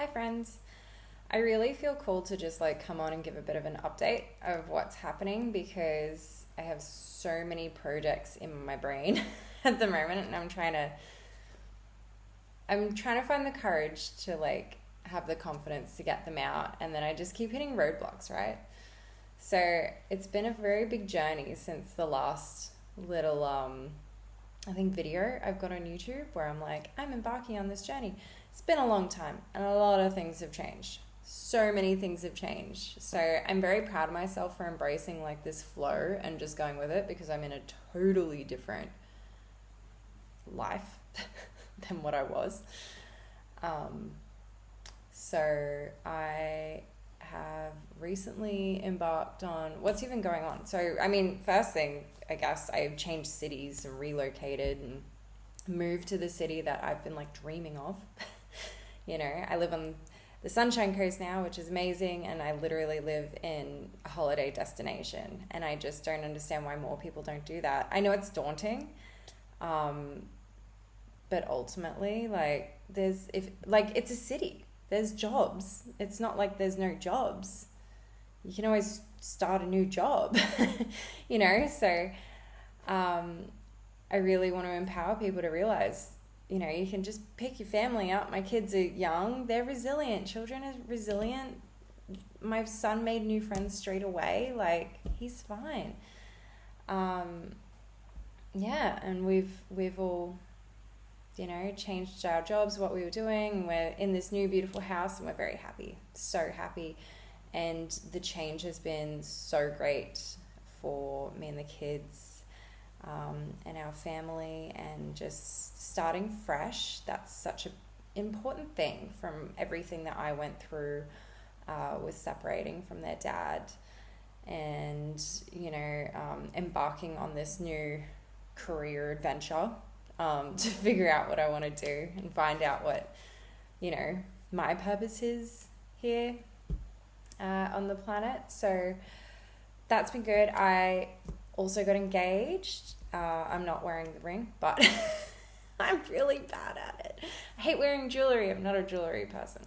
Hi friends. I really feel called to just like come on and give a bit of an update of what's happening because I have so many projects in my brain at the moment and I'm trying to find the courage to like have the confidence to get them out, and then I just keep hitting roadblocks, right? So it's been a very big journey since the last little I think video I've got on YouTube where I'm like, I'm embarking on this journey. It's been a long time and a lot of things have changed. So many things have changed. So I'm very proud of myself for embracing like this flow and just going with it because I'm in a totally different life than what I was. So I have recently embarked on what's even going on. So, I mean, first thing, I guess I've changed cities and relocated and moved to the city that I've been like dreaming of. I live on the Sunshine Coast now, which is amazing, and I literally live in a holiday destination, and I just don't understand why more people don't do that. I know it's daunting, but ultimately, like, it's a city. There's jobs. It's not like there's no jobs. You can always start a new job, So I really want to empower people to realize, you can just pick your family up. My kids are young. They're resilient. Children are resilient. My son made new friends straight away. Like, he's fine. And we've all changed our jobs, what we were doing. We're in this new beautiful house and we're very happy, so happy. And the change has been so great for me and the kids, and our family, and just starting fresh. That's such an important thing from everything that I went through with separating from their dad and, embarking on this new career adventure. To figure out what I want to do and find out what, my purpose is here on the planet. So that's been good. I also got engaged. I'm not wearing the ring, but I'm really bad at it. I hate wearing jewelry. I'm not a jewelry person.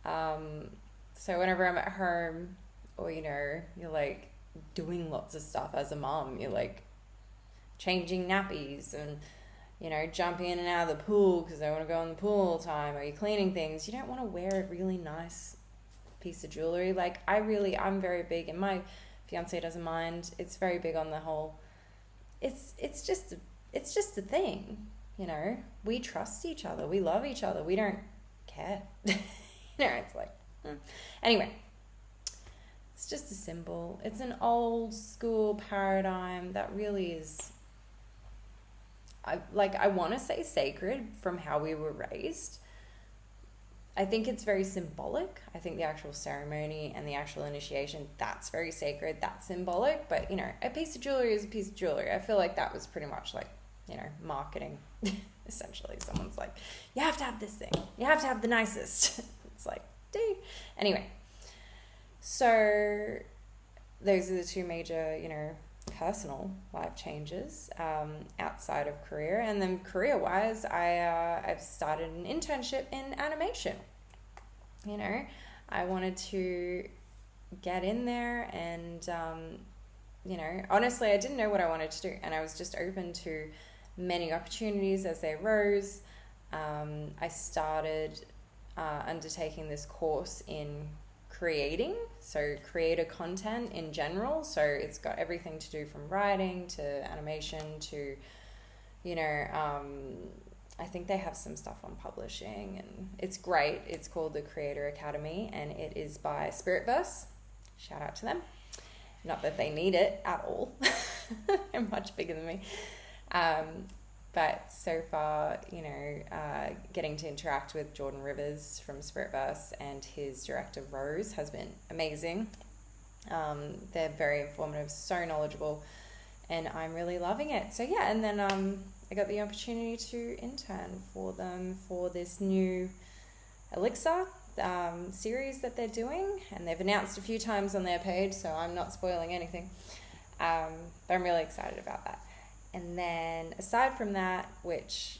So whenever I'm at home or, you're like doing lots of stuff as a mom, you're like changing nappies and jumping in and out of the pool because I want to go in the pool all the time, or you're cleaning things, you don't want to wear a really nice piece of jewelry. Like, I'm very big, and my fiance doesn't mind. It's very big on the whole, it's just a thing, we trust each other, we love each other, we don't care. It's like, Anyway, it's just a symbol. It's an old school paradigm that really is, I want to say sacred from how we were raised. I think it's very symbolic. I think the actual ceremony and the actual initiation, that's very sacred, that's symbolic. But, a piece of jewelry is a piece of jewelry. I feel like that was pretty much like, marketing, essentially. Someone's like, you have to have this thing. You have to have the nicest. It's like, anyway. So those are the two major, personal life changes outside of career. And then career-wise, I've started an internship in animation. I wanted to get in there and, honestly, I didn't know what I wanted to do, and I was just open to many opportunities as they arose. I started undertaking this course in creating, so creator content in general. So it's got everything to do from writing to animation to, I think they have some stuff on publishing, and it's great. It's called the Creator Academy, and it is by Spiritverse. Shout out to them. Not that they need it at all. They're much bigger than me. But so far, getting to interact with Jordan Rivers from Spiritverse and his director Rose has been amazing. They're very informative, so knowledgeable, and I'm really loving it. So yeah, and then I got the opportunity to intern for them for this new Elixir series that they're doing, and they've announced a few times on their page, so I'm not spoiling anything. But I'm really excited about that. And then aside from that, which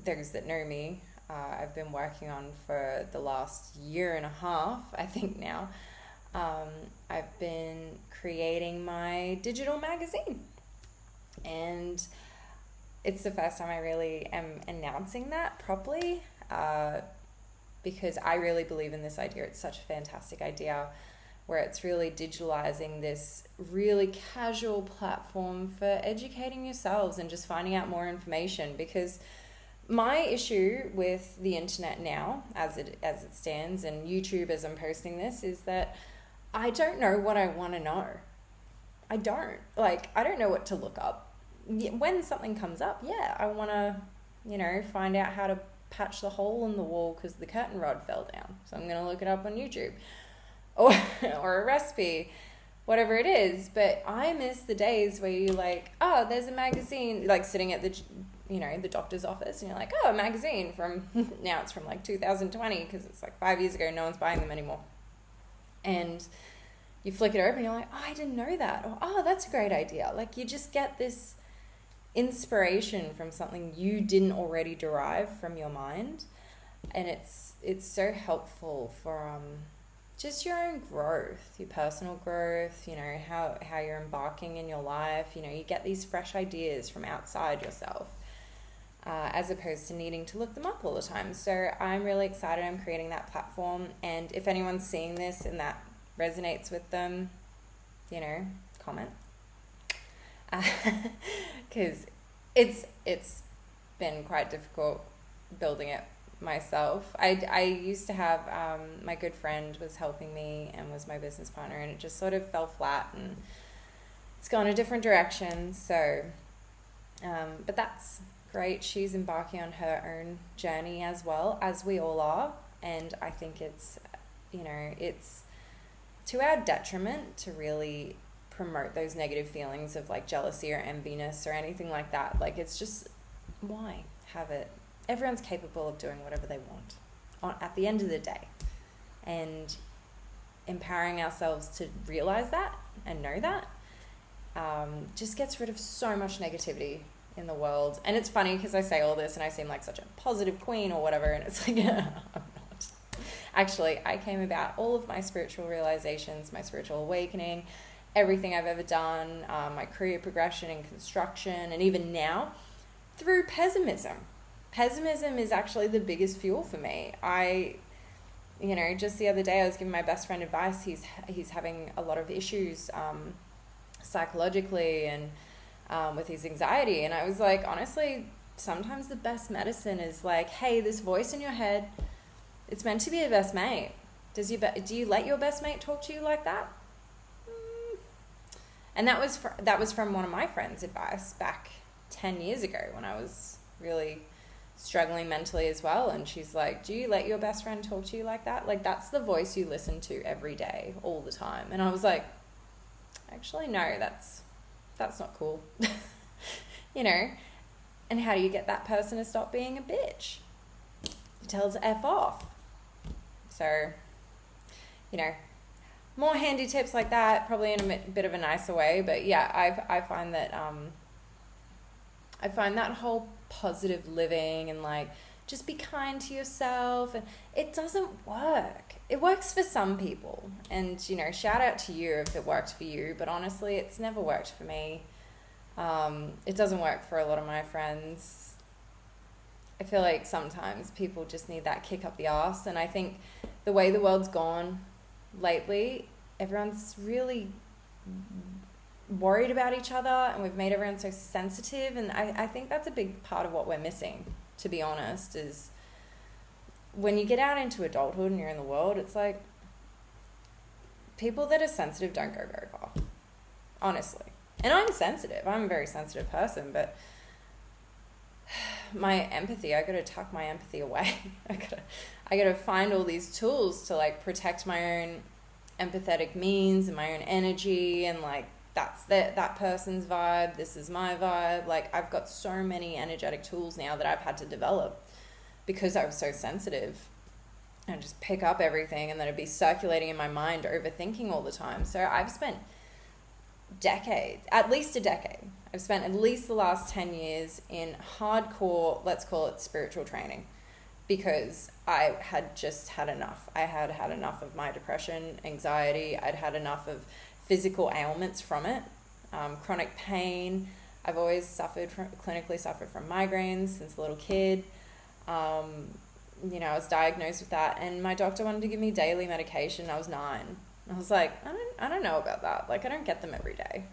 those that know me, I've been working on for the last year and a half, I think now. I've been creating my digital magazine, and it's the first time I really am announcing that properly, because I really believe in this idea. It's such a fantastic idea, where it's really digitalizing this really casual platform for educating yourselves and just finding out more information. Because my issue with the internet now, as it stands, and YouTube as I'm posting this, is that I don't know what I want to know. I don't know what to look up. When something comes up, I want to, find out how to patch the hole in the wall because the curtain rod fell down. So I'm going to look it up on YouTube. Or a recipe, whatever it is. But I miss the days where you're like, oh, there's a magazine, like sitting at the doctor's office, and you're like, oh, a magazine from, now it's from like 2020, because it's like 5 years ago, no one's buying them anymore. And you flick it open, and you're like, oh, I didn't know that. Or, oh, that's a great idea. Like, you just get this inspiration from something you didn't already derive from your mind. And it's so helpful for, just your own growth, your personal growth, how you're embarking in your life. You get these fresh ideas from outside yourself, as opposed to needing to look them up all the time. So I'm really excited. I'm creating that platform. And if anyone's seeing this and that resonates with them, comment. Because it's been quite difficult building it myself. I used to have, my good friend was helping me and was my business partner, and it just sort of fell flat, and it's gone a different direction. So, but that's great. She's embarking on her own journey as well, as we all are. And I think it's, it's to our detriment to really promote those negative feelings of like jealousy or enviness or anything like that. Like, it's just, why have it? Everyone's capable of doing whatever they want at the end of the day. And empowering ourselves to realize that and know that, just gets rid of so much negativity in the world. And it's funny because I say all this and I seem like such a positive queen or whatever, and it's like, I'm not. Actually, I came about all of my spiritual realizations, my spiritual awakening, everything I've ever done, my career progression in construction, and even now, through pessimism. Pessimism is actually the biggest fuel for me. Just the other day I was giving my best friend advice. He's having a lot of issues psychologically and with his anxiety. And I was like, honestly, sometimes the best medicine is like, hey, this voice in your head, it's meant to be a best mate. Do you let your best mate talk to you like that? And that was from one of my friends' advice back 10 years ago when I was really struggling mentally as well. And she's like, do you let your best friend talk to you like that? Like, that's the voice you listen to every day, all the time. And I was like, actually, no, that's not cool. And how do you get that person to stop being a bitch? You tell it to F off. So, more handy tips like that, probably in a bit of a nicer way. But yeah, I find that whole positive living and like just be kind to yourself, and it doesn't work. It works for some people, and shout out to you if it worked for you, but honestly it's never worked for me. It doesn't work for a lot of my friends. I feel like sometimes people just need that kick up the arse, and I think the way the world's gone lately, everyone's really worried about each other, and we've made everyone so sensitive, and I think that's a big part of what we're missing, to be honest, is when you get out into adulthood and you're in the world, it's like people that are sensitive don't go very far, honestly. And I'm sensitive. I'm a very sensitive person, but my empathy, I gotta tuck my empathy away. I gotta find all these tools to like protect my own empathetic means and my own energy, and like that's that person's vibe, this is my vibe. Like, I've got so many energetic tools now that I've had to develop because I was so sensitive. And just pick up everything, and then it'd be circulating in my mind, overthinking all the time. So I've spent at least a decade. I've spent at least the last 10 years in hardcore, let's call it spiritual training. because I had just had enough. I had had enough of my depression, anxiety. I'd had enough of physical ailments from it, chronic pain. I've always clinically suffered from migraines since a little kid. You know, I was diagnosed with that, and my doctor wanted to give me daily medication. I was 9. I was like, I don't know about that. Like, I don't get them every day.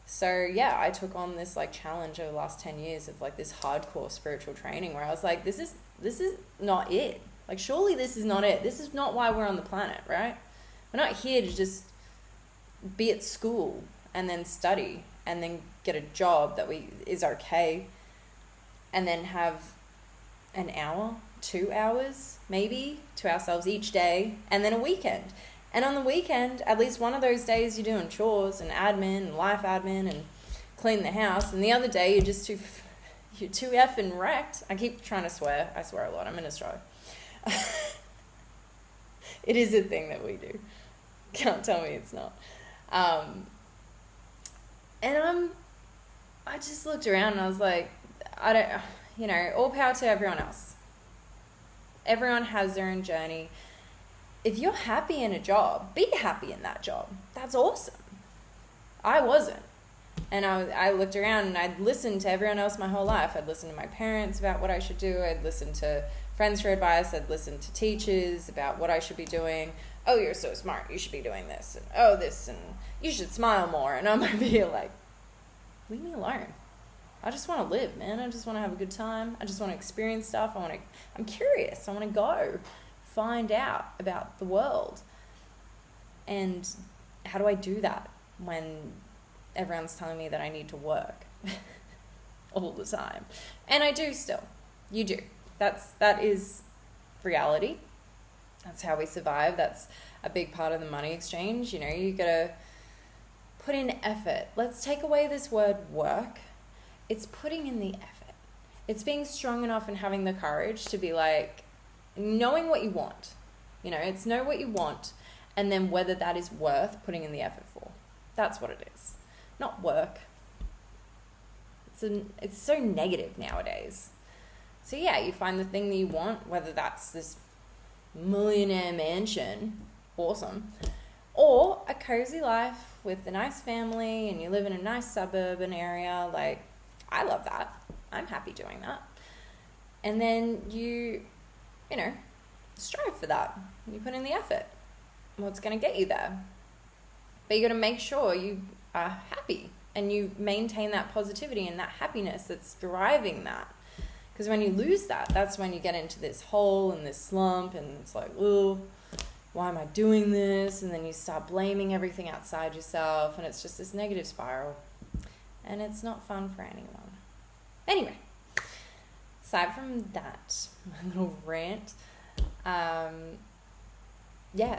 So yeah, I took on this like challenge over the last 10 years of like this hardcore spiritual training where I was like, this is not it. Like, surely this is not it. This is not why we're on the planet, right? We're not here to just be at school and then study and then get a job that is okay and then have an hour, 2 hours maybe to ourselves each day, and then a weekend. And on the weekend, at least one of those days you're doing chores and admin and life admin and clean the house, and the other day you're too effing wrecked. I keep trying to swear. I swear a lot. I'm in Australia. It is a thing that we do. Can't tell me it's not. And I just looked around and I was like, all power to everyone else. Everyone has their own journey. If you're happy in a job, be happy in that job. That's awesome. I wasn't. And I looked around and I'd listened to everyone else my whole life. I'd listened to my parents about what I should do. I'd listened to friends for advice. I'd listened to teachers about what I should be doing. Oh, you're so smart. You should be doing this. And oh, this. And you should smile more. And I'm going to be like, leave me alone. I just want to live, man. I just want to have a good time. I just want to experience stuff. I'm curious. I want to go find out about the world. And how do I do that when everyone's telling me that I need to work all the time? And I do still. You do. That is reality. That's how we survive. That's a big part of the money exchange. You know, you gotta put in effort. Let's take away this word work. It's putting in the effort. It's being strong enough and having the courage to be like, knowing what you want. You know, it's know what you want, and then whether that is worth putting in the effort for. That's what it is. Not work. It's so negative nowadays. So yeah, you find the thing that you want, whether that's this millionaire mansion, awesome, or a cozy life with a nice family and you live in a nice suburban area. Like, I love that. I'm happy doing that. And then you strive for that. You put in the effort. What's going to get you there? But you got to make sure you are happy and you maintain that positivity and that happiness that's driving that. Because when you lose that, that's when you get into this hole and this slump, and it's like, oh, why am I doing this? And then you start blaming everything outside yourself, and it's just this negative spiral. And it's not fun for anyone. Anyway, aside from that, my little rant,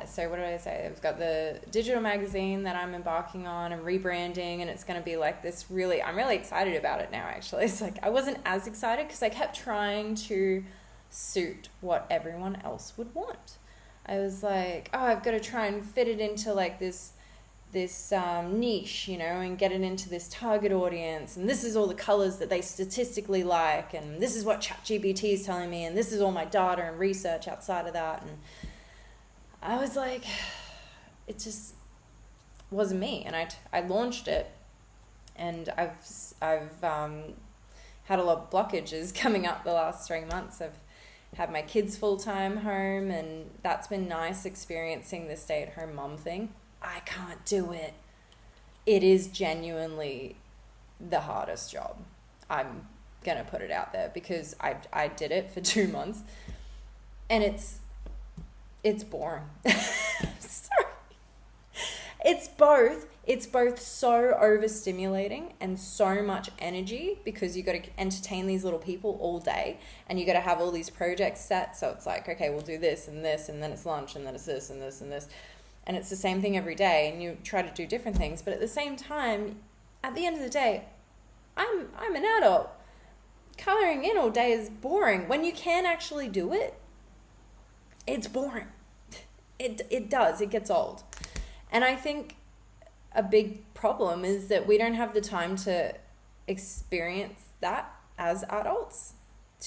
so what did I say? I've got the digital magazine that I'm embarking on and rebranding, and it's going to be like this I'm really excited about it now, actually. It's like, I wasn't as excited because I kept trying to suit what everyone else would want. I was like, oh, I've got to try and fit it into like this niche, you know, and get it into this target audience, and this is all the colors that they statistically like, and this is what ChatGPT is telling me, and this is all my data and research outside of that. And I was like, it just wasn't me. And I launched it, and I've had a lot of blockages coming up the last 3 months. I've had my kids full-time home, and that's been nice, experiencing the stay-at-home mom thing. I can't do it. It is genuinely the hardest job. I'm gonna put it out there because I did it for 2 months, and it's boring. Sorry. It's both so overstimulating and so much energy, because you got to entertain these little people all day, and you got to have all these projects set. So it's like, okay, we'll do this and this, and then it's lunch, and then it's this and this and this. And it's the same thing every day, and you try to do different things. But at the same time, at the end of the day, I'm an adult. Coloring in all day is boring. When you can actually do it, it's boring. It does. It gets old. And I think a big problem is that we don't have the time to experience that as adults,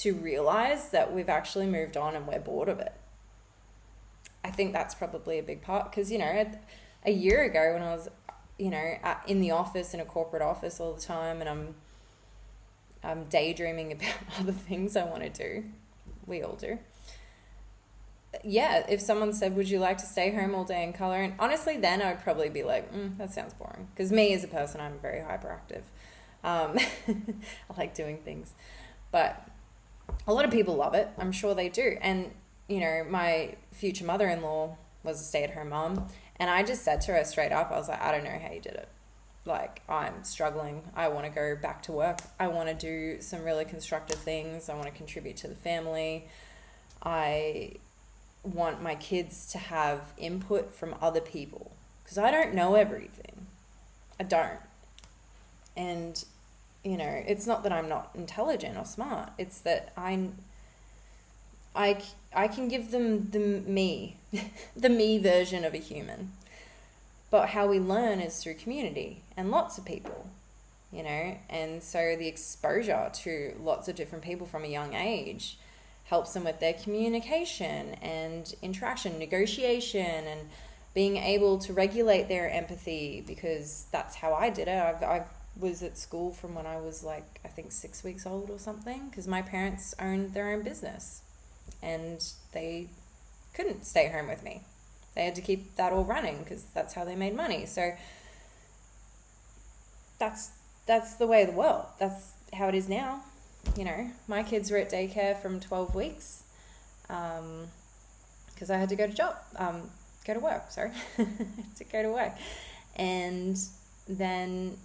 to realize that we've actually moved on and we're bored of it. I think that's probably a big part, because, you know, a year ago when I was, you know, in the office, in a corporate office all the time, and I'm daydreaming about other things I want to do. We all do. Yeah, if someone said, would you like to stay home all day and color? And honestly, then I'd probably be like, that sounds boring. Because me as a person, I'm very hyperactive. I like doing things. But a lot of people love it. I'm sure they do. And, you know, my future mother-in-law was a stay-at-home mom. And I just said to her straight up, I was like, I don't know how you did it. Like, I'm struggling. I want to go back to work. I want to do some really constructive things. I want to contribute to the family. I want my kids to have input from other people, because I don't know everything. I don't. And, you know, it's not that I'm not intelligent or smart. It's that I can give them the me, the me version of a human. But how we learn is through community and lots of people, you know. And so the exposure to lots of different people from a young age helps them with their communication and interaction, negotiation, and being able to regulate their empathy, because that's how I did it. I was at school from when I was like, I think 6 weeks old or something, because my parents owned their own business and they couldn't stay home with me. They had to keep that all running because that's how they made money. So that's the way of the world. That's how it is now. You know, my kids were at daycare from 12 weeks because I had to go to work, sorry. to go to work. And then,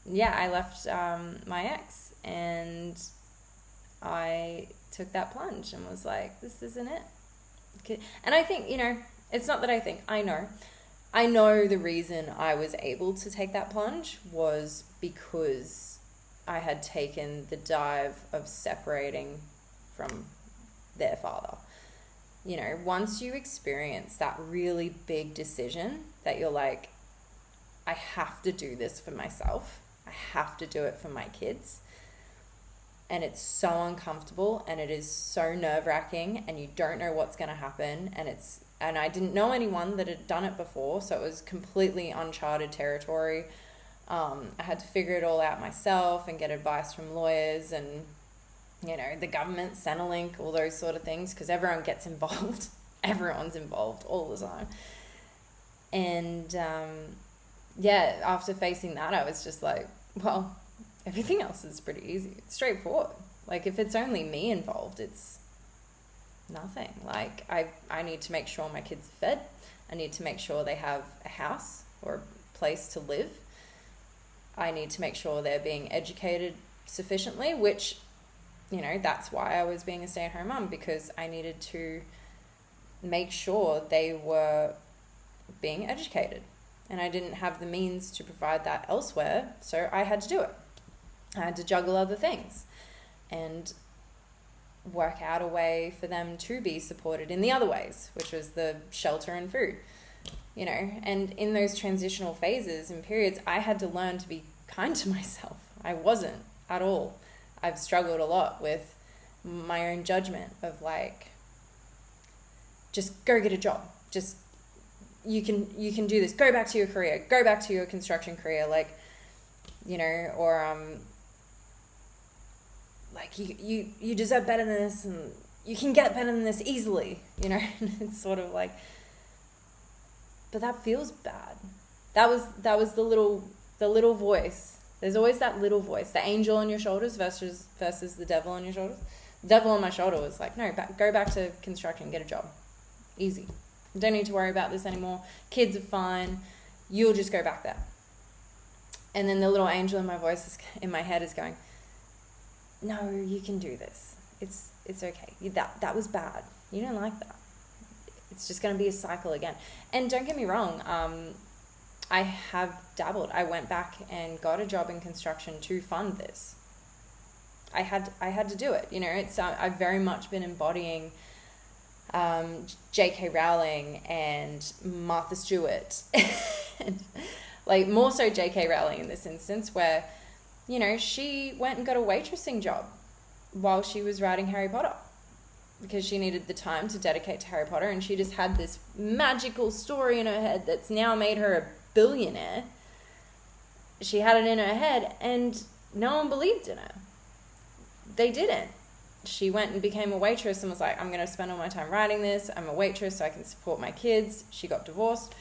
yeah, I left my ex and I took that plunge and was like, this isn't it. And I think, you know, it's not that I think, I know the reason I was able to take that plunge was because I had taken the dive of separating from their father. You know, once you experience that really big decision that you're like, I have to do this for myself. I have to do it for my kids. And it's so uncomfortable and it is so nerve-wracking and you don't know what's going to happen. And I didn't know anyone that had done it before, so it was completely uncharted territory. I had to figure it all out myself and get advice from lawyers and, you know, the government, Centrelink, all those sort of things, because everyone gets involved. Everyone's involved all the time. And, yeah, after facing that, I was just like, well, everything else is pretty easy. It's straightforward. Like, if it's only me involved, it's nothing. Like, I need to make sure my kids are fed. I need to make sure they have a house or a place to live. I need to make sure they're being educated sufficiently, which, you know, that's why I was being a stay-at-home mum, because I needed to make sure they were being educated. And I didn't have the means to provide that elsewhere, so I had to do it. I had to juggle other things and work out a way for them to be supported in the other ways, which was the shelter and food. You know, and in those transitional phases and periods, I had to learn to be kind to myself. I wasn't at all. I've struggled a lot with my own judgment of like, just go get a job. Just, you can do this. Go back to your career. Go back to your construction career. Like, you know, or, like you deserve better than this and you can get better than this easily, you know. It's sort of like, but that feels bad. That was the little voice. There's always that little voice, the angel on your shoulders versus the devil on your shoulders. The devil on my shoulder was like, no, go back to construction, get a job, easy. You don't need to worry about this anymore. Kids are fine. You'll just go back there. And then the little angel in my head is going, no, you can do this. It's okay. That was bad. You don't like that. It's just going to be a cycle again. And don't get me wrong, I have dabbled. I went back and got a job in construction to fund this. I had to do it. You know, I've very much been embodying J.K. Rowling and Martha Stewart, and like more so J.K. Rowling in this instance, where, you know, she went and got a waitressing job. while she was writing Harry Potter, because she needed the time to dedicate to Harry Potter, and she just had this magical story in her head that's now made her a billionaire. She had it in her head, and no one believed in her. They didn't. She went and became a waitress and was like, I'm going to spend all my time writing this. I'm a waitress so I can support my kids. She got divorced.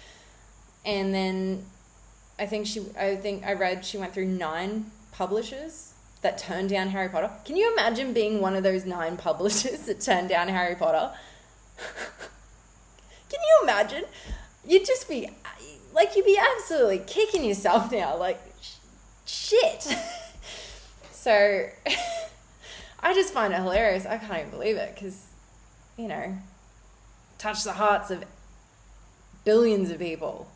And then I read she went through 9 publishers that turned down Harry Potter. Can you imagine being one of those 9 publishers that turned down Harry Potter? Can you imagine? You'd just be, like, you'd be absolutely kicking yourself now. Like, shit. So I just find it hilarious. I can't even believe it because, you know, touch the hearts of billions of people.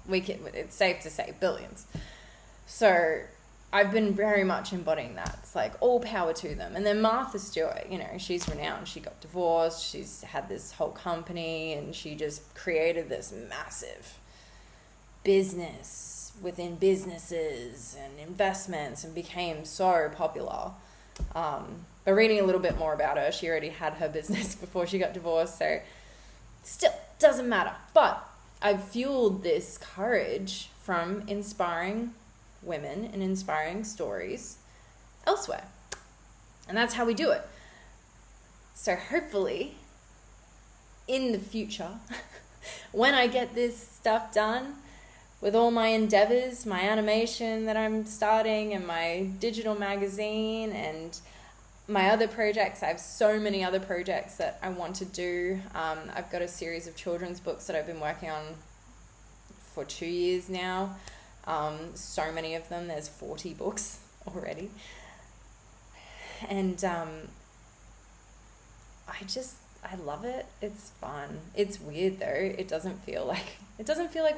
It's safe to say billions. So I've been very much embodying that. It's like all power to them. And then Martha Stewart, you know, she's renowned. She got divorced. She's had this whole company and she just created this massive business within businesses and investments and became so popular. But reading a little bit more about her, she already had her business before she got divorced. So still doesn't matter. But I've fueled this courage from inspiring women and inspiring stories elsewhere. And that's how we do it. So hopefully in the future, when I get this stuff done with all my endeavors, my animation that I'm starting and my digital magazine and my other projects, I have so many other projects that I want to do. I've got a series of children's books that I've been working on for 2 years now. So many of them. There's 40 books already. And I love it. It's fun. It's weird though. It doesn't feel like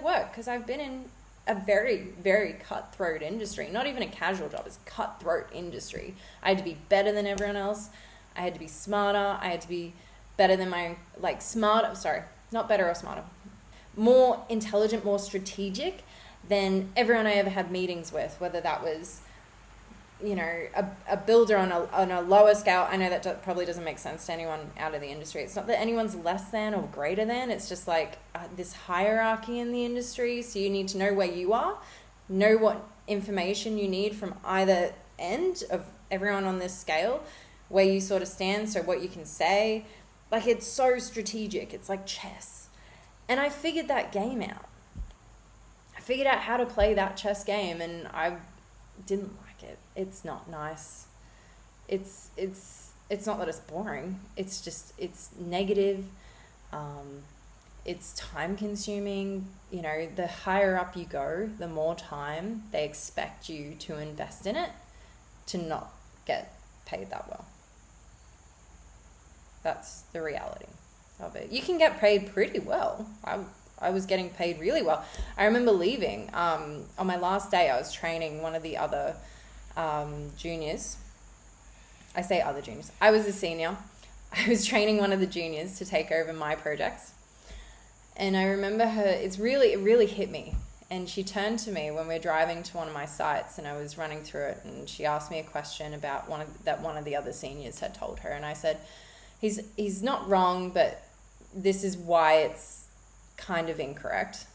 work because I've been in a very, very cutthroat industry. Not even a casual job. It's cutthroat industry. I had to be better than everyone else. I had to be smarter. I had to be better than not better or smarter. More intelligent, more strategic than everyone I ever had meetings with, whether that was, you know, a builder on a lower scale. I know that probably doesn't make sense to anyone out of the industry. It's not that anyone's less than or greater than. It's just like this hierarchy in the industry. So you need to know where you are, know what information you need from either end of everyone on this scale, where you sort of stand, so what you can say. Like, it's so strategic. It's like chess. And I figured that game out. I figured out how to play that chess game, and I didn't like it. It's not nice. It's not that it's boring. It's just, it's negative. It's time consuming. You know, the higher up you go, the more time they expect you to invest in it to not get paid that well. That's the reality of it. You can get paid pretty well. I was getting paid really well. I remember leaving. On my last day, I was training one of the other juniors. I say other juniors. I was a senior. I was training one of the juniors to take over my projects. And I remember it really hit me. And she turned to me when we were driving to one of my sites and I was running through it, and she asked me a question about one of the other seniors had told her. And I said, he's not wrong, but this is why it's kind of incorrect.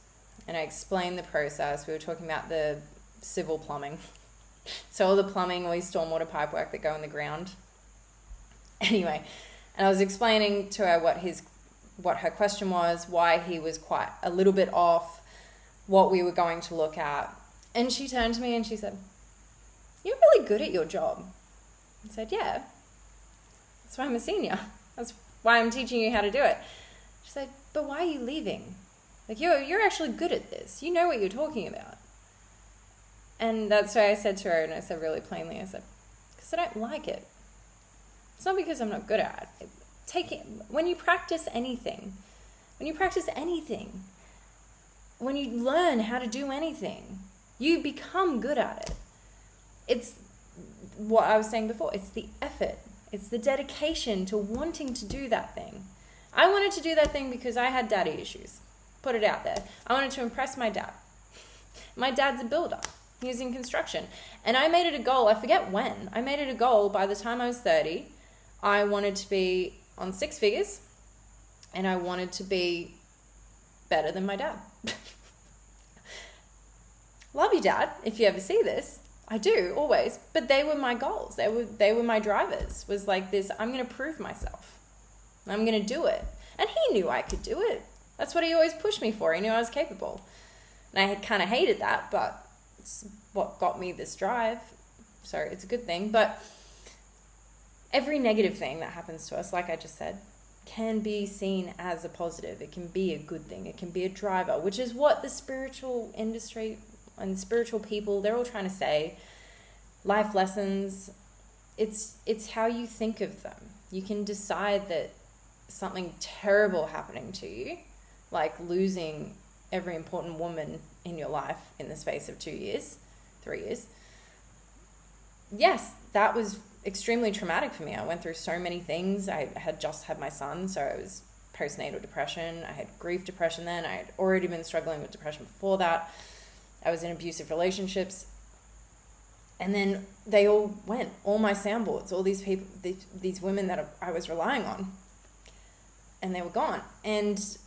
And I explained the process. We were talking about the civil plumbing. So all the plumbing, all these stormwater pipe work that go in the ground. Anyway, and I was explaining to her what her question was, why he was quite a little bit off, what we were going to look at. And she turned to me and she said, "You're really good at your job." I said, "Yeah, that's why I'm a senior. That's why I'm teaching you how to do it." She said, "But why are you leaving? Like, you're actually good at this. You know what you're talking about." And that's why I said to her, and I said really plainly, I said, "Because I don't like it. It's not because I'm not good at it. When you practice anything, when you learn how to do anything, you become good at it. It's what I was saying before. It's the effort. It's the dedication to wanting to do that thing. I wanted to do that thing because I had daddy issues. Put it out there. I wanted to impress my dad. My dad's a builder. He was in construction. And I made it a goal, I forget when, I made it a goal by the time I was 30, I wanted to be on 6 figures and I wanted to be better than my dad. Love you, Dad, if you ever see this. I do, always. But they were my goals. They were my drivers. Was like this, I'm going to prove myself. I'm going to do it. And he knew I could do it. That's what he always pushed me for. He knew I was capable. And I kind of hated that, but it's what got me this drive. So it's a good thing. But every negative thing that happens to us, like I just said, can be seen as a positive. It can be a good thing. It can be a driver, which is what the spiritual industry and spiritual people, they're all trying to say. Life lessons, it's how you think of them. You can decide that something terrible happening to you, like losing every important woman in your life in the space of 2 years, 3 years. Yes, that was extremely traumatic for me. I went through so many things. I had just had my son, so it was postnatal depression. I had grief depression then. I had already been struggling with depression before that. I was in abusive relationships. And then they all went, all my soundboards, all these people, these women that I was relying on, and they were gone. And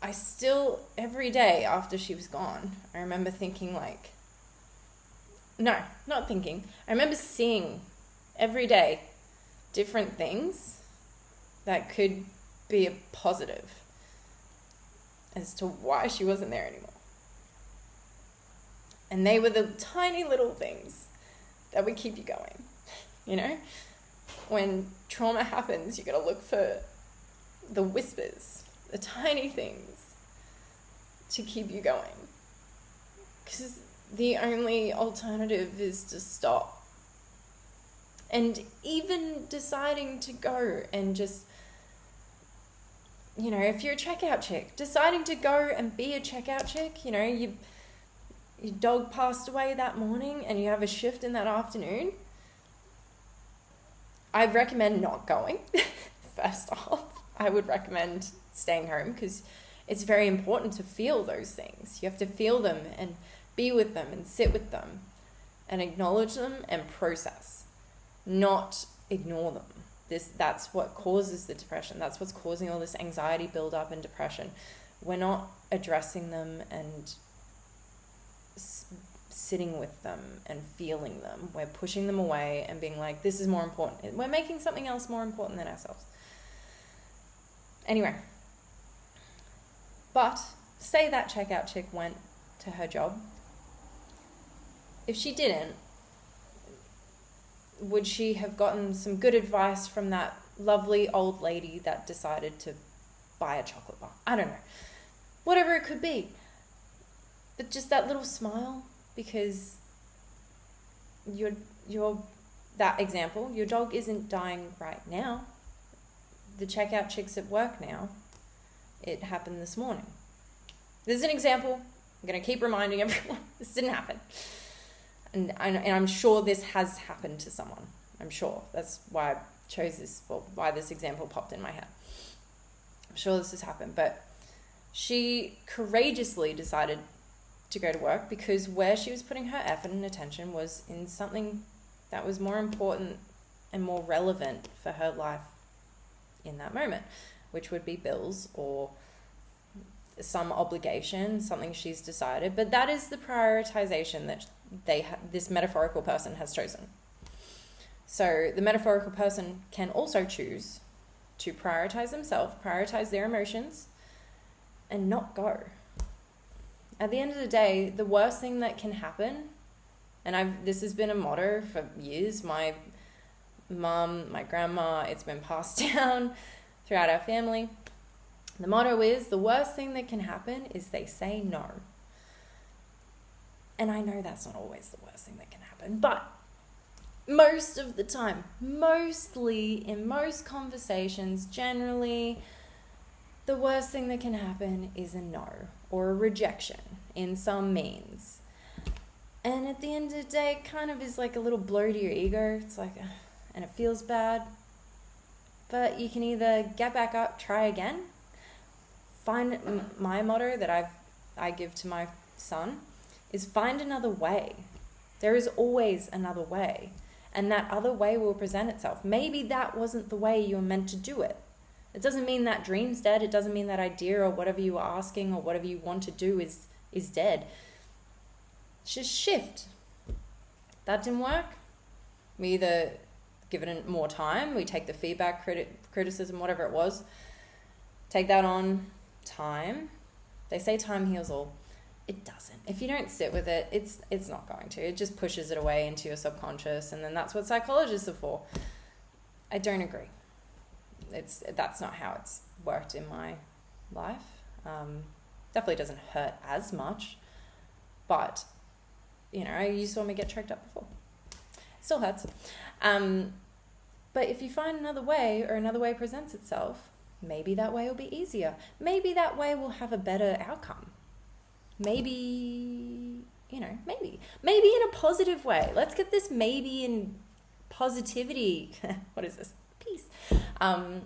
I still, every day after she was gone, I remember thinking like, no, not thinking. I remember seeing every day different things that could be a positive as to why she wasn't there anymore. And they were the tiny little things that would keep you going. You know, when trauma happens, you got to look for the whispers, the tiny things to keep you going. Because the only alternative is to stop. And even deciding to go and just, you know, if you're a checkout chick, deciding to go and be a checkout chick, you know, your dog passed away that morning and you have a shift in that afternoon, I recommend not going. First off, I would recommend staying home because it's very important to feel those things. You have to feel them and be with them and sit with them and acknowledge them and process, not ignore them. That's what causes the depression. That's what's causing all this anxiety build-up and depression. We're not addressing them and sitting with them and feeling them. We're pushing them away and being like, this is more important. We're making something else more important than ourselves. Anyway, but say that checkout chick went to her job. If she didn't, would she have gotten some good advice from that lovely old lady that decided to buy a chocolate bar? I don't know. Whatever it could be. But just that little smile, because that example, your dog isn't dying right now. The checkout chick's at work now. It happened this morning. This is an example. I'm going to keep reminding everyone this didn't happen. And I'm sure this has happened to someone. I'm sure. That's why I chose this, well, why this example popped in my head. I'm sure this has happened. But she courageously decided to go to work because where she was putting her effort and attention was in something that was more important and more relevant for her life in that moment, which would be bills or some obligation, something she's decided. But that is the prioritization that this metaphorical person has chosen. So the metaphorical person can also choose to prioritize themselves, prioritize their emotions, and not go. At the end of the day, the worst thing that can happen, and this has been a motto for years, my mum, my grandma, it's been passed down throughout our family. The motto is, the worst thing that can happen is they say no. And I know that's not always the worst thing that can happen, but most of the time, mostly in most conversations, generally, the worst thing that can happen is a no or a rejection in some means. And at the end of the day, it kind of is like a little blow to your ego. It's like, and it feels bad. But you can either get back up, try again. Find my motto that I give to my son is find another way. There is always another way. And that other way will present itself. Maybe that wasn't the way you were meant to do it. It doesn't mean that dream's dead. It doesn't mean that idea or whatever you were asking or whatever you want to do is dead. Just shift. That didn't work. We either give it more time. We take the feedback, criticism, whatever it was. Take that on. Time. They say time heals all. It doesn't. If you don't sit with it, it's not going to. It just pushes it away into your subconscious, and then that's what psychologists are for. I don't agree. That's not how it's worked in my life. Definitely doesn't hurt as much, but you saw me get choked up before. It still hurts. But if you find another way, or another way presents itself, maybe that way will be easier. Maybe that way will have a better outcome. Maybe in a positive way. Let's get this maybe in positivity. What is this? Peace. A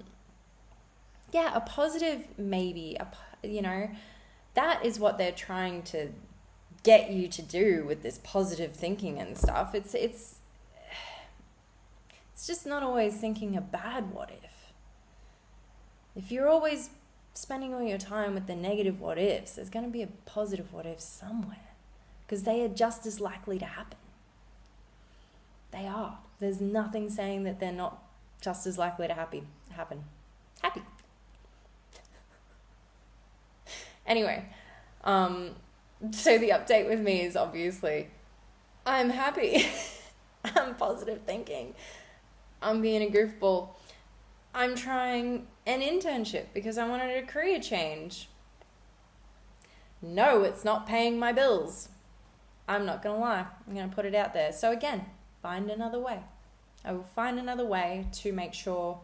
positive maybe. That is what they're trying to get you to do with this positive thinking and stuff. It's just not always thinking a bad what if. If you're always spending all your time with the negative what ifs, there's going to be a positive what if somewhere, because they are just as likely to happen. They are. There's nothing saying that they're not just as likely to happen. Happy. Anyway, so the update with me is obviously I'm happy. I'm positive thinking. I'm being a goofball. I'm trying an internship because I wanted a career change. No, it's not paying my bills. I'm not going to lie. I'm going to put it out there. So again, find another way. I will find another way to make sure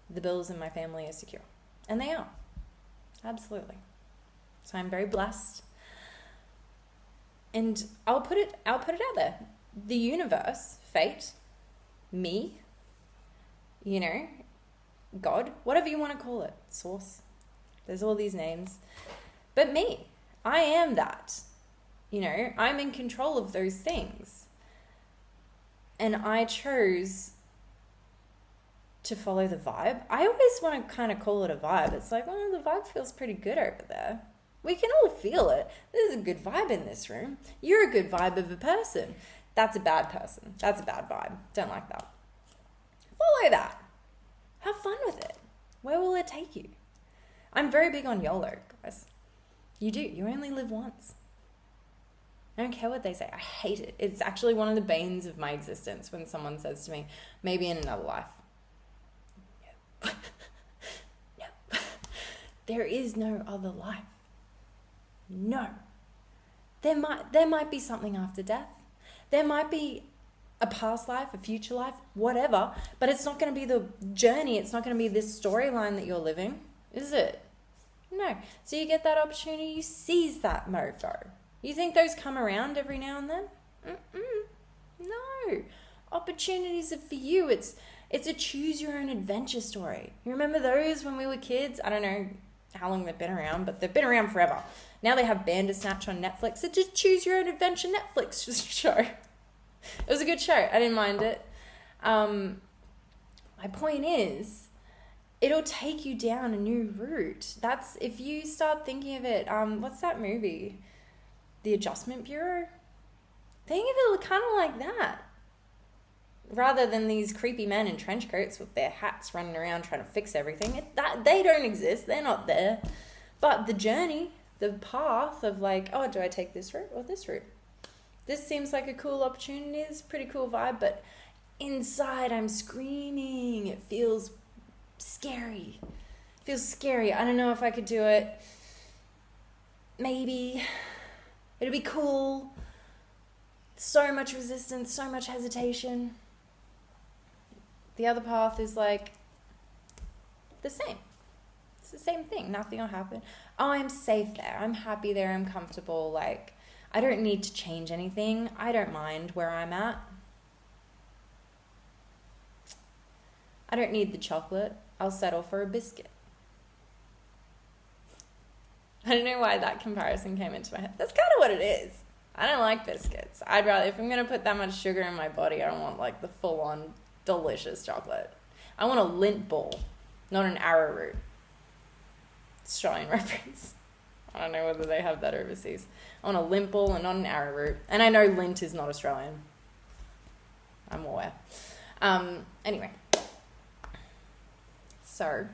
the bills in my family are secure. And they are. Absolutely. So I'm very blessed. And I'll put it out there. The universe, fate, me, God, whatever you want to call it, source. There's all these names. But me, I am that. I'm in control of those things. And I chose to follow the vibe. I always want to kind of call it a vibe. It's like, oh, the vibe feels pretty good over there. We can all feel it. There's a good vibe in this room. You're a good vibe of a person. That's a bad person. That's a bad vibe. Don't like that. Follow that. Have fun with it. Where will it take you? I'm very big on YOLO, guys. You do. You only live once. I don't care what they say. I hate it. It's actually one of the banes of my existence when someone says to me, maybe in another life. No. No. There is no other life. No. There might be something after death. There might be a past life, a future life, whatever, but it's not going to be the journey. It's not going to be this storyline that you're living, is it? No. So you get that opportunity, you seize that mofo. You think those come around every now and then? No. Opportunities are for you. It's a choose your own adventure story. You remember those when we were kids? I don't know how long they've been around, but they've been around forever. Now they have Bandersnatch on Netflix. It's a choose your own adventure Netflix show. It was a good show. I didn't mind it. My point is, it'll take you down a new route. That's if you start thinking of it. What's that movie? The Adjustment Bureau? Think of it kind of like that. Rather than these creepy men in trench coats with their hats running around trying to fix everything. They don't exist. They're not there. But the journey, the path of like, oh, do I take this route or this route? This seems like a cool opportunity. It's a pretty cool vibe, but inside I'm screaming. It feels scary. I don't know if I could do it. Maybe. It'd be cool. So much resistance, so much hesitation. The other path is like the same. It's the same thing. Nothing will happen. Oh, I'm safe there. I'm happy there. I'm comfortable. Like, I don't need to change anything. I don't mind where I'm at. I don't need the chocolate. I'll settle for a biscuit. I don't know why that comparison came into my head. That's kind of what it is. I don't like biscuits. I'd rather, if I'm going to put that much sugar in my body, I don't want like the full-on delicious chocolate. I want a Lindt ball, not an arrowroot. Australian reference. I don't know whether they have that overseas. I want a Lindt ball and not an arrowroot. And I know Lindt is not Australian. I'm aware. Anyway. So,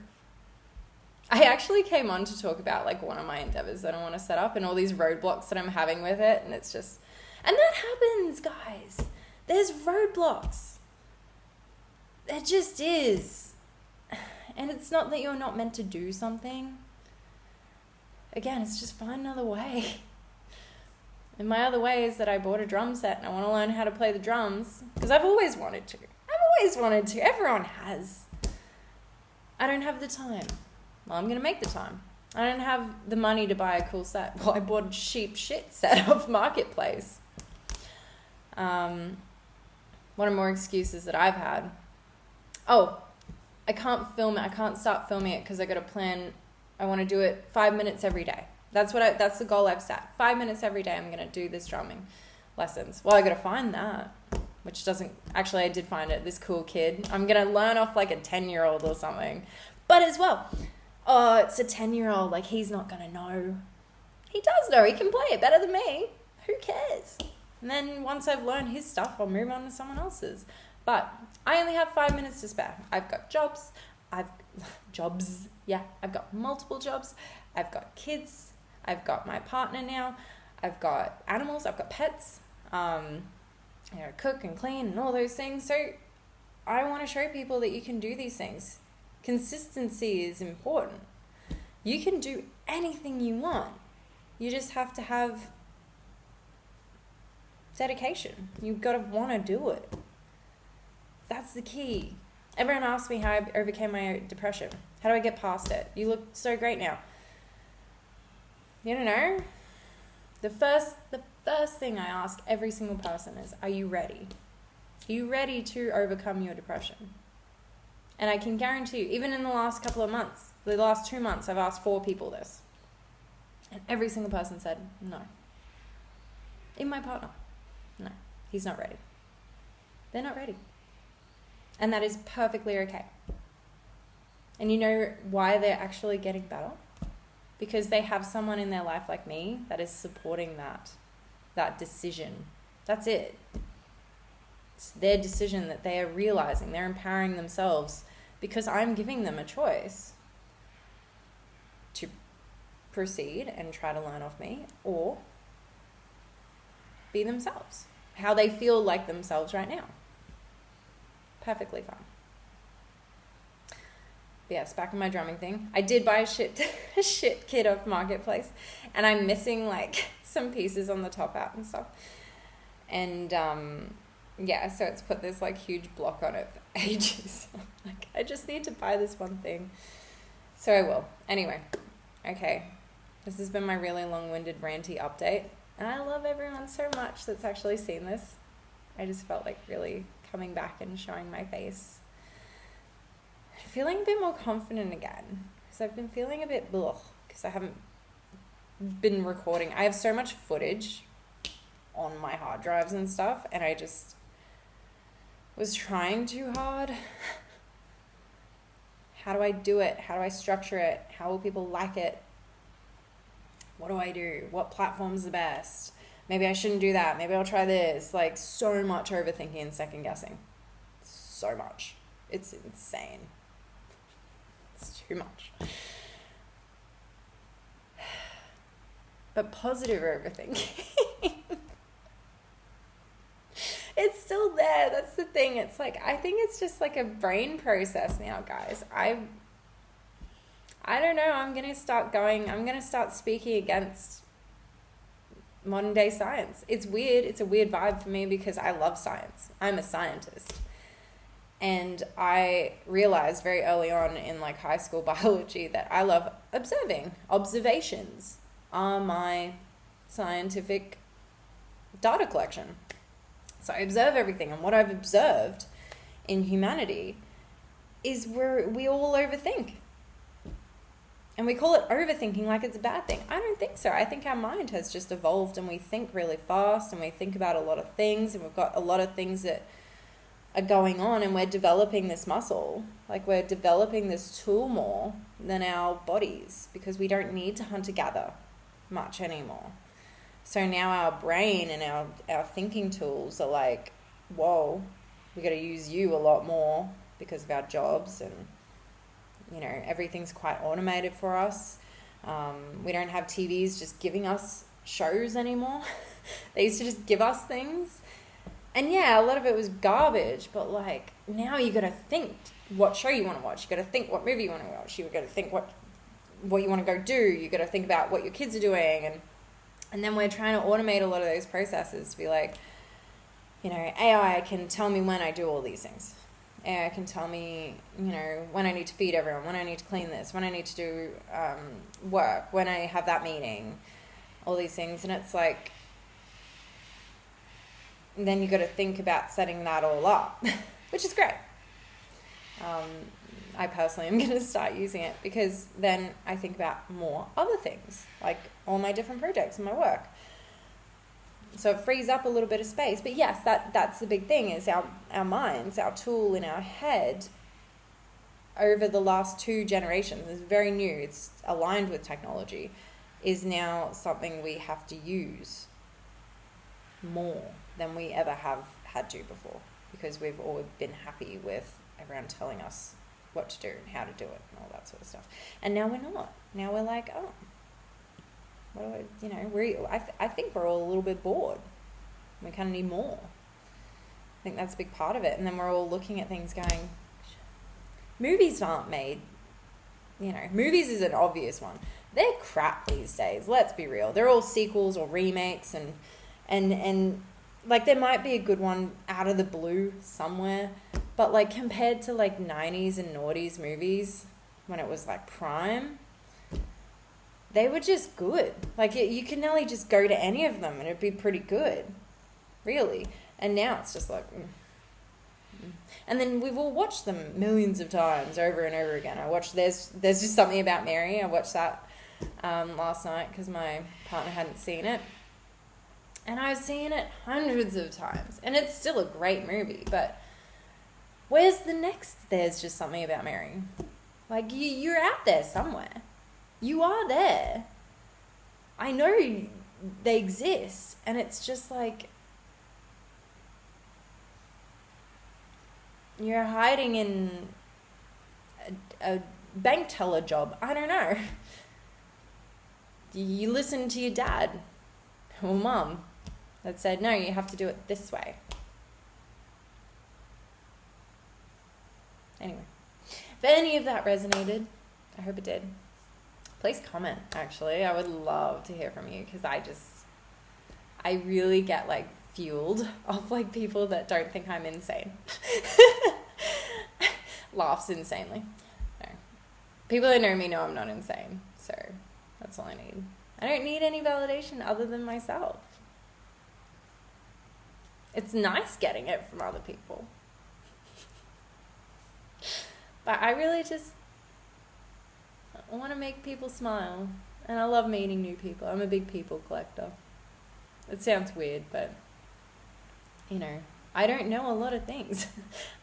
I actually came on to talk about like one of my endeavors that I want to set up and all these roadblocks that I'm having with it. And it's just, and that happens, guys. There's roadblocks. It just is. And it's not that you're not meant to do something. Again, it's just find another way. And my other way is that I bought a drum set and I want to learn how to play the drums because I've always wanted to. Everyone has. I don't have the time. Well, I'm going to make the time. I don't have the money to buy a cool set. Well, I bought a cheap shit set off Marketplace. What are more excuses that I've had? Oh, I can't film it. I can't start filming it because I got to plan. I want to do it 5 minutes every day. That's the goal I've set. 5 minutes every day I'm going to do this drumming lessons. Well, I got to find that, which doesn't, actually I did find it, this cool kid. I'm going to learn off like a 10-year-old or something. But as well, oh, it's a 10-year-old, like he's not going to know. He does know, he can play it better than me. Who cares? And then once I've learned his stuff, I'll move on to someone else's. But I only have 5 minutes to spare. I've got jobs. I've got multiple jobs. I've got kids. I've got my partner now. I've got animals. I've got pets. Cook and clean and all those things. So I want to show people that you can do these things. Consistency is important. You can do anything you want. You just have to have dedication. You've got to want to do it. That's the key. Everyone asks me how I overcame my depression. How do I get past it? You look so great now. You don't know. The first thing I ask every single person is, are you ready? Are you ready to overcome your depression? And I can guarantee you, even in the last couple of months, the last 2 months, I've asked 4 people this. And every single person said, no. Even my partner, no, he's not ready. They're not ready. And that is perfectly okay. And you know why they're actually getting better? Because they have someone in their life like me that is supporting that decision. That's it. It's their decision that they are realizing. They're empowering themselves because I'm giving them a choice to proceed and try to learn off me or be themselves. How they feel like themselves right now. Perfectly fine. But yes, back in my drumming thing. I did buy a shit kit off Marketplace, and I'm missing like some pieces on the top out and stuff. And so it's put this like huge block on it for ages. Like, I just need to buy this one thing. So I will. Anyway, okay. This has been my really long-winded ranty update. And I love everyone so much that's actually seen this. I just felt like really coming back and showing my face. Feeling a bit more confident again. Because I've been feeling a bit because I haven't been recording. I have so much footage on my hard drives and stuff. And I just was trying too hard. How do I do it? How do I structure it? How will people like it? What do I do? What platform's the best? Maybe I shouldn't do that. Maybe I'll try this. Like, so much overthinking and second guessing. So much. It's insane. It's too much. But positive overthinking. It's still there. That's the thing. It's like, I think it's just like a brain process now, guys. I don't know. I'm going to start speaking against modern day science. It's weird. It's a weird vibe for me because I love science. I'm a scientist. And I realized very early on in like high school biology that I love observing. Observations are my scientific data collection. So I observe everything. And what I've observed in humanity is where we all overthink. And we call it overthinking like it's a bad thing. I don't think so. I think our mind has just evolved, and we think really fast, and we think about a lot of things, and we've got a lot of things that are going on, and we're developing this muscle. Like, we're developing this tool more than our bodies, because we don't need to hunt and gather much anymore. So now our brain and our thinking tools are like, whoa, we got to use you a lot more because of our jobs, and everything's quite automated for us. We don't have TVs just giving us shows anymore. They used to just give us things. And yeah, a lot of it was garbage, but like now you got to think what show you want to watch. You got to think what movie you want to watch. You got to think what you want to go do. You got to think about what your kids are doing. And then we're trying to automate a lot of those processes to be like, AI can tell me when I do all these things. AI can tell me, when I need to feed everyone, when I need to clean this, when I need to do work, when I have that meeting, all these things. And it's like, then you got to think about setting that all up, which is great. I personally am going to start using it, because then I think about more other things, like all my different projects and my work. So it frees up a little bit of space. But yes, that's the big thing, is our minds, our tool in our head over the last 2 generations is very new. It's aligned with technology, is now something we have to use more than we ever have had to before, because we've all been happy with everyone telling us what to do and how to do it and all that sort of stuff. And now we're not. Now we're like, oh, what do I think we're all a little bit bored. We kind of need more. I think that's a big part of it. And then we're all looking at things going, movies aren't made, movies is an obvious one. They're crap these days, let's be real. They're all sequels or remakes, and like there might be a good one out of the blue somewhere, but like compared to like 90s and noughties movies when it was like prime, they were just good. Like you can nearly just go to any of them and it'd be pretty good, really. And now it's just like, And then we've all watched them millions of times over and over again. There's Just Something About Mary. I watched that last night because my partner hadn't seen it. And I've seen it hundreds of times. And it's still a great movie. But where's the next There's Just Something About Mary? Like, you're out there somewhere. You are there. I know they exist. And it's just like, you're hiding in a bank teller job. I don't know. You listen to your dad or mum that said, no, you have to do it this way. Anyway, if any of that resonated, I hope it did. Please comment, actually. I would love to hear from you, because I really get like fueled off like people that don't think I'm insane. Laughs insanely. No. People that know me know I'm not insane, so that's all I need. I don't need any validation other than myself. It's nice getting it from other people. But I really just want to make people smile. And I love meeting new people. I'm a big people collector. It sounds weird, but I don't know a lot of things.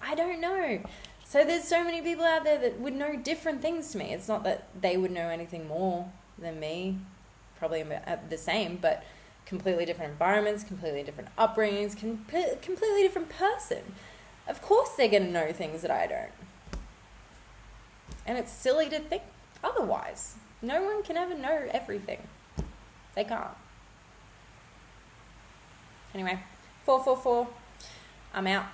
I don't know. So there's so many people out there that would know different things to me. It's not that they would know anything more than me. Probably the same, but completely different environments, completely different upbringings, completely different person. Of course they're going to know things that I don't. And it's silly to think otherwise. No one can ever know everything. They can't. Anyway, 444. I'm out.